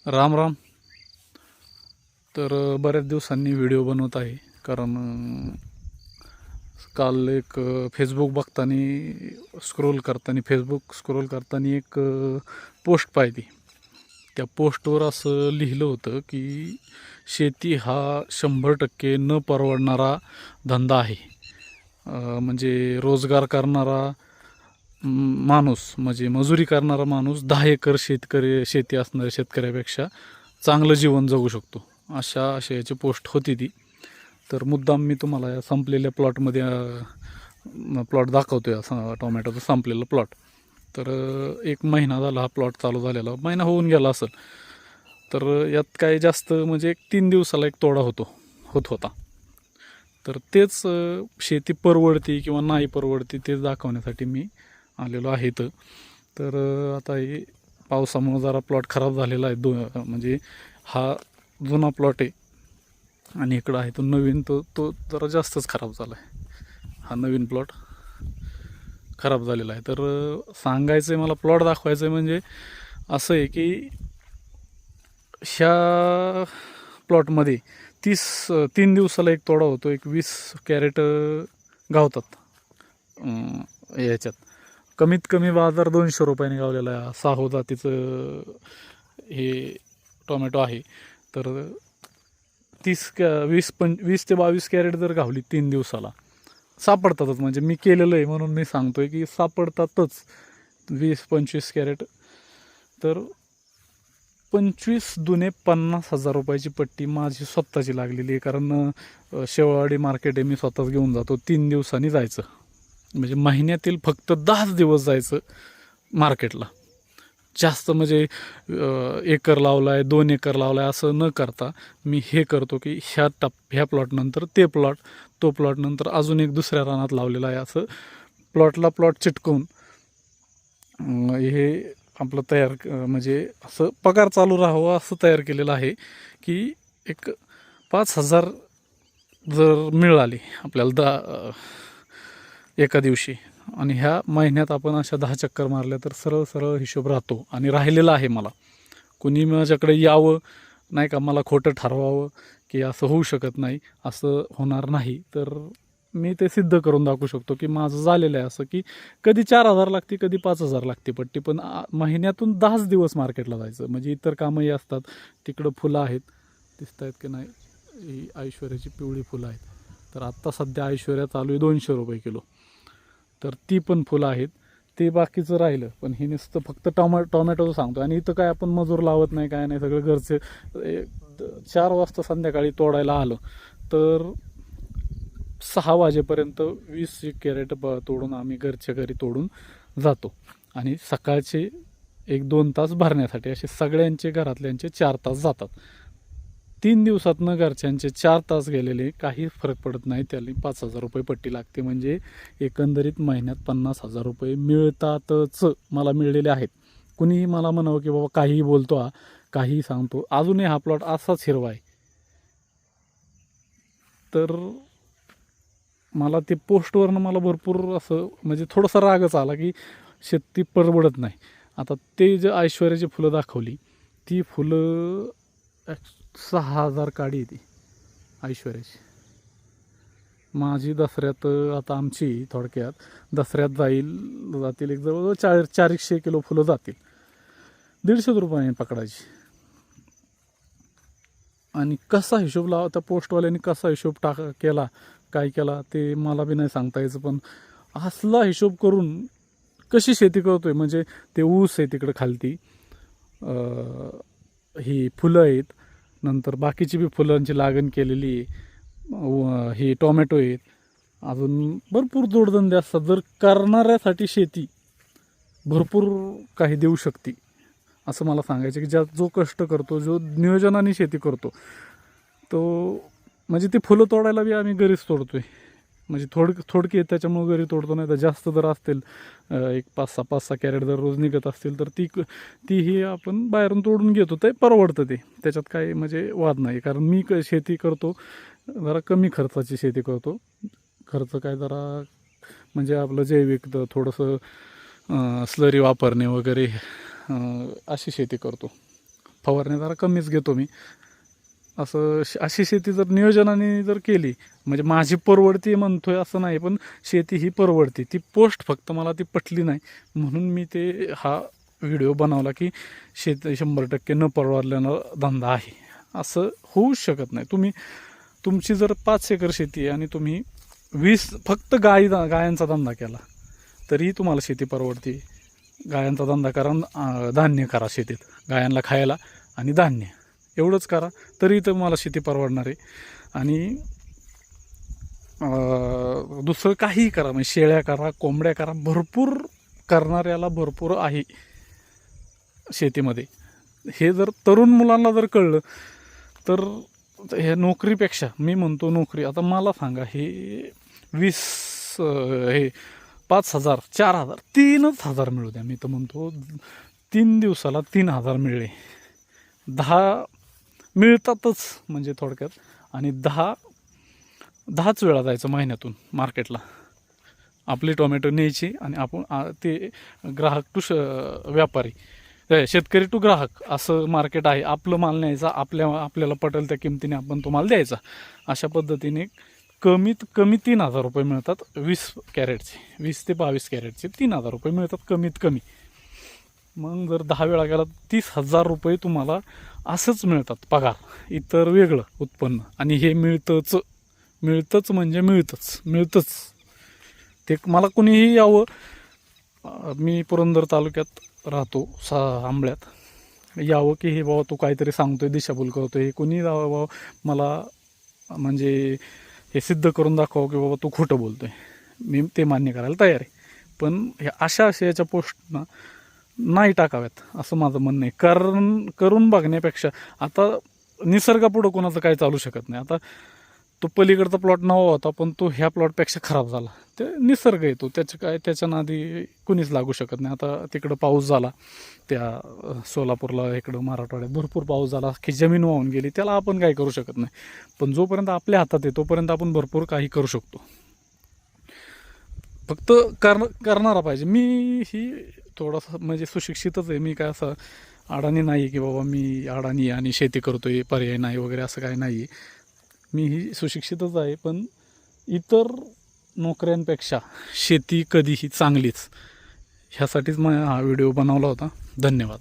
राम राम. तर बऱ्याच दिवसांनी व्हिडिओ बनवत आहे कारण काल एक फेसबुक बघताना फेसबुक स्क्रोल करताना एक पोस्ट पाहिली. त्या पोस्टवर असं लिहिलं होतं की शेती हा 100% न परवडणारा धंदा आहे. म्हणजे रोजगार करणारा माणूस म्हणजे मजुरी करणारा माणूस 10 एकर शेती असणाऱ्या शेतकऱ्यापेक्षा चांगलं जीवन जगू शकतो, अशा आशयाची पोस्ट होती ती. तर मुद्दाम मी तुम्हाला या संपलेल्या प्लॉटमध्ये प्लॉट दाखवतो आहे, टोमॅटोचा संपलेला प्लॉट. तर 1 महिना झाला हा प्लॉट चालू झालेला, महिना होऊन गेला असेल. तर यात काय जास्त म्हणजे 3 दिवसाला एक तोडा होत होता. तर तेच शेती परवडती किंवा नाही परवडती तेच दाखवण्यासाठी मी आलेलो आहे इथं. तर आता हे पावसामुळं जरा प्लॉट खराब झालेला आहे. म्हणजे हा जुना प्लॉट आहे आणि इकडं आहे तो नवीन, तो जरा जास्तच खराब झाला आहे. हा नवीन प्लॉट खराब झालेला आहे. तर सांगायचं आहे मला, प्लॉट दाखवायचं आहे म्हणजे असं आहे की ह्या प्लॉटमध्ये 3 दिवसाला एक तोडा होतो. एक 20 कॅरेट गावतात याच्यात. कमीत कमी बाजार 200 रुपयाने गावलेला आहे. साहो जातीचं हे टोमॅटो आहे. तर 20 ते 22 कॅरेट जर गावली 3 दिवसाला सापडतातच. म्हणजे मी केलेलं आहे म्हणून मी सांगतोय की सापडतातच 20-25 कॅरेट. तर 25 दुने 50,000 रुपयाची पट्टी माझी स्वतःची लागलेली आहे. कारण शेवाळवाडी मार्केट आहे, मी स्वतःच घेऊन जातो. 3 दिवसांनी जायचं म्हणजे महिन्यातील फक्त 10 दिवस जायचं मार्केटला. जास्त म्हणजे एकर लावला आहे 2 एकर लावला आहे असं न करता मी हे करतो की ह्या प्लॉटनंतर ते प्लॉट, तो प्लॉटनंतर अजून एक दुसऱ्या रानात लावलेला आहे. असं प्लॉटला प्लॉट चिटकवून हे आपलं तयार म्हणजे असं पगार चालू राहावं असं तयार केलेलं आहे. की एक 5,000 जर मिळाली आपल्याला एका दिवशी आणि ह्या महिन्यात आपण अशा 10 चक्कर मारल्या तर सरळ सरळ हिशोब राहतो आणि राहिलेला आहे. मला कुणी माझ्याकडे यावं नाही का, मला खोटं ठरवावं की असं होऊ शकत नाही, असं होणार नाही, तर मी ते सिद्ध करून दाखवू शकतो की माझं झालेलं आहे असं. की कधी 4,000 लागते, कधी 5,000 लागते पट्टी, पण महिन्यातून 10 दिवस मार्केटला जायचं. म्हणजे इतर कामंही असतात. तिकडं फुलं आहेत, दिसत आहेत की नाही, ही ऐश्वर्याची पिवळी फुलं आहेत. तर आत्ता सध्या ऐश्वर्या चालू आहे 200 रुपये किलो. तर ती पण फुलं आहेत. ते बाकीचं राहिलं, पण हे नुसतं फक्त टोमॅटोचं सांगतो. आणि इथं काय आपण मजूर लावत नाही, काय नाही, सगळं घरचे. 4 वाजता संध्याकाळी तोडायला आलं तर 6 वाजेपर्यंत 20 कॅरेट तोडून आम्ही घरच्या घरी तोडून जातो. आणि सकाळचे 1-2 तास भरण्यासाठी असे सगळ्यांचे घरातल्यांचे 4 तास जातात. 3 दिवसातनं घरच्यांचे 4 तास गेलेले काही फरक पडत नाही. त्याला 5,000 रुपये पट्टी लागते. म्हणजे एकंदरीत महिन्यात 50,000 रुपये मिळतातच. मला मिळलेले आहेत. कुणीही मला म्हणावं की बाबा काहीही बोलतो हा, काहीही सांगतो, अजूनही हा प्लॉट असाच हिरवा आहे. तर मला ते पोस्टवरनं मला भरपूर असं म्हणजे थोडासा रागच आला की शेती परवडत नाही. आता ते जे ऐश्वर्याची फुलं दाखवली, ती फुलं 6,000 काडी ती ऐश्वर्याची. माझी दसऱ्यात, आता आमची थोडक्यात दसऱ्यात जातील एक जवळजवळ 400 किलो फुलं जातील. 150 रुपयाने पकडायची. आणि कसा हिशोब लावा त्या पोस्टवाल्याने, कसा हिशोब केला, काय केला ते मला बी नाही सांगता यायचं. पण असला हिशोब करून कशी शेती करतोय. म्हणजे ते ऊस आहे तिकडं खालती, ही फुलं आहेत, नंतर बाकीची बी फुलांची लागण केलेली आहे, ही टोमॅटो आहेत, अजून भरपूर जोडधंदे असतात. जर करणाऱ्यासाठी शेती भरपूर काही देऊ शकते असं मला सांगायचं. की जो कष्ट करतो, जो नियोजनाने शेती करतो, तो म्हणजे ती फुलं तोडायला बी आम्ही घरीच तोडतोय. म्हणजे थोडकी त्याच्यामुळे घरी तोडतो. नाही तर जास्त जर असतील, एक 5-6 कॅरेट जर रोज निघत असतील तर तीही आपण बाहेरून तोडून घेतो. ते परवडतं, त्याच्यात काही म्हणजे वाद नाही. कारण मी शेती करतो जरा कमी खर्चाची शेती करतो. खर्च काय जरा म्हणजे आपलं जैविक थोडंसं स्लरी वापरणे वगैरे, अशी शेती करतो. फवारण्या जरा कमीच घेतो मी. अशी शेती जर नियोजनाने जर केली, म्हणजे माझी परवडती म्हणतोय असं नाही, पण शेती ही परवडती. ती पोस्ट फक्त मला ती पटली नाही, म्हणून मी ते हा व्हिडिओ बनवला की शेती 100% न परवडलेला धंदा आहे. असं होऊच शकत नाही. तुमची जर 5 एकर शेती आहे आणि तुम्ही 20 फक्त गायांचा धंदा केला तरी तुम्हाला शेती परवडते. गायांचा धंदा करा, धान्य करा शेतीत, गायांना खायला आणि धान्य एवढंच करा तरी तुम्हाला शेती परवडणार आहे. आणि दुसरं काहीही करा, म्हणजे शेळ्या करा, कोंबड्या करा, भरपूर करणाऱ्याला भरपूर आहे शेतीमध्ये. हे जर तरुण मुलांना जर कळलं तर हे नोकरीपेक्षा, मी म्हणतो नोकरी, आता मला सांगा, हे 5,000, 4,000, 3,000 मिळू द्या, मी तर म्हणतो 3 दिवसाला 3,000 मिळले, 10 मिळतातच म्हणजे थोडक्यात. आणि 10च वेळा जायचं महिन्यातून मार्केटला, आपली टोमॅटो न्यायची आणि आपण ते ग्राहक टू व्यापारी, शेतकरी टू ग्राहक असं मार्केट आहे. आपलं माल न्यायचा, आपल्याला पटेल त्या किमतीने आपण तो माल द्यायचा. अशा पद्धतीने कमीत कमी 3,000 रुपये मिळतात 20 कॅरेटचे, 20 ते 22 कॅरेटचे 3,000 रुपये मिळतात कमीत कमी. मग जर 10 वेळा गेला 30,000 रुपये तुम्हाला असंच मिळतात पगार, इतर वेगळं उत्पन्न. आणि हे मिळतंच म्हणजे मिळतंच. ते मला कोणीही यावं, मी पुरंदर तालुक्यात राहतो, आंबळ्यात, यावं की हे बाबा तू काहीतरी सांगतोय, दिशाभूल करतोय, हे कोणी बाबा मला म्हणजे हे सिद्ध करून दाखव की बाबा तू खोटं बोलतोय, मी ते मान्य करायला तयार आहे. पण ह्या अशा याच्या पोस्टना नाही टाकाव्यात असं माझं म्हणणं आहे. कारण करून बघण्यापेक्षा, आता निसर्गापुढं कोणाचं काही चालू शकत नाही. आता तो पलीकडचा प्लॉट नवा होता, पण तो ह्या प्लॉटपेक्षा खराब झाला. ते निसर्ग येतो, त्याच्या नादी कुणीच लागू शकत नाही. आता तिकडं पाऊस झाला, त्या सोलापूरला, इकडं मराठवाड्यात भरपूर पाऊस झाला की जमीन वाहून गेली, त्याला आपण काही करू शकत नाही. पण जोपर्यंत आपल्या हातात आहे तोपर्यंत आपण भरपूर काही करू शकतो. फक्त करणारा पाहिजे. मी ही थोडासा म्हणजे सुशिक्षितच आहे, मी काय असं अडाणी नाही की बाबा मी अडाणी आणि शेती करतोय, पर्याय नाही वगैरे, असं काही नाही आहे. मी ही सुशिक्षितच आहे, पण इतर नोकऱ्यांपेक्षा शेती कधीही चांगलीच. ह्यासाठीच मी हा व्हिडिओ बनवला होता. धन्यवाद.